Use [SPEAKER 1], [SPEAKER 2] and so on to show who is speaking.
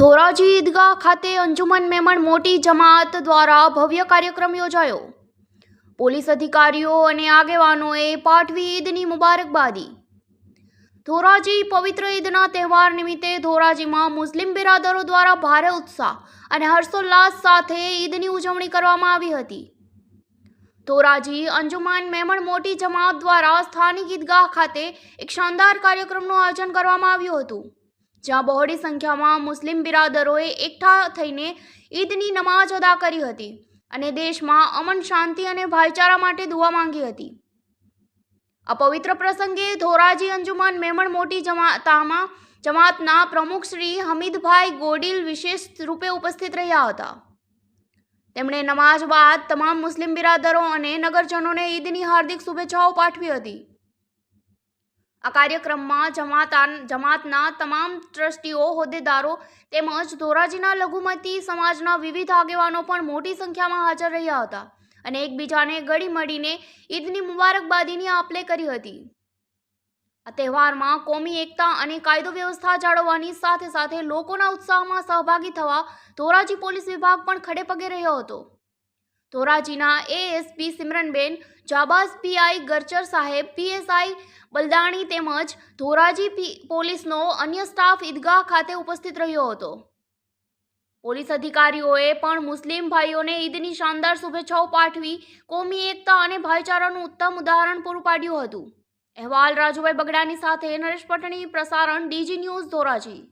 [SPEAKER 1] ધોરાજી ઈદગાહ ખાતે અંજુમન મેમણ મોટી જમાત દ્વારા ભવ્ય કાર્યક્રમ યોજાયો. પોલીસ અધિકારીઓ અને આગેવાનોએ પાઠવી ઈદની મુબારકબાદી. ધોરાજી પવિત્ર ઈદના તહેવાર નિમિત્તે ધોરાજીમાં મુસ્લિમ બિરાદરો દ્વારા ભારે ઉત્સાહ અને હર્ષોલ્લાસ સાથે ઈદની ઉજવણી કરવામાં આવી હતી. ધોરાજી અંજુમન મેમણ મોટી જમાત દ્વારા સ્થાનિક ઈદગાહ ખાતે એક શાનદાર કાર્યક્રમનું આયોજન કરવામાં આવ્યું હતું, જ્યાં બહોળી સંખ્યામાં મુસ્લિમ બિરાદરોએ એકઠા થઈને ઈદની નમાઝ અદા કરી હતી અને દેશમાં અમન, શાંતિ અને ભાઈચારા માટે દુઆ માંગી હતી. આ પવિત્ર પ્રસંગે ધોરાજી અંજુમન મેમણ મોટી જમાતના પ્રમુખ શ્રી હમીદભાઈ ગોડિલ વિશેષ રૂપે ઉપસ્થિત રહ્યા હતા. તેમણે નમાઝ બાદ તમામ મુસ્લિમ બિરાદરો અને નગરજનોને ઈદની હાર્દિક શુભેચ્છાઓ પાઠવી હતી. આ કાર્યક્રમમાં જમાતના તમામ ટ્રસ્ટીઓ, હોદ્દેદારો તેમજ ધોરાજીના લઘુમતી સમાજના વિવિધ આગેવાનો પણ મોટી સંખ્યામાં હાજર રહ્યા હતા અને એકબીજાને ગળી મળીને ઈદની મુબારકબાદીની આપ-લે કરી હતી. આ તહેવારમાં કોમી એકતા અને કાયદો વ્યવસ્થા જાળવવાની સાથે સાથે લોકોના ઉત્સાહમાં સહભાગી થવા ધોરાજી પોલીસ વિભાગ પણ ખડે પગે રહ્યો હતો. ધોરાજીના એએસપી સિમરનબેન, જાબાઝ પીઆઈ ગરચર સાહેબ, પીએસઆઈ બલદાણી તેમજ ધોરાજી પોલીસનો અન્ય સ્ટાફ ઈદગાહ ખાતે ઉપસ્થિત રહ્યો હતો. પોલીસ અધિકારીઓએ પણ મુસ્લિમ ભાઈઓને ઈદની શાનદાર શુભેચ્છાઓ પાઠવી કોમી એકતા અને ભાઈચારાનું ઉત્તમ ઉદાહરણ પૂરું પાડ્યું હતું. અહેવાલ રાજુભાઈ બગડાની સાથે નરેશ પટણી, પ્રસારણ ડીજી ન્યૂઝ, ધોરાજી.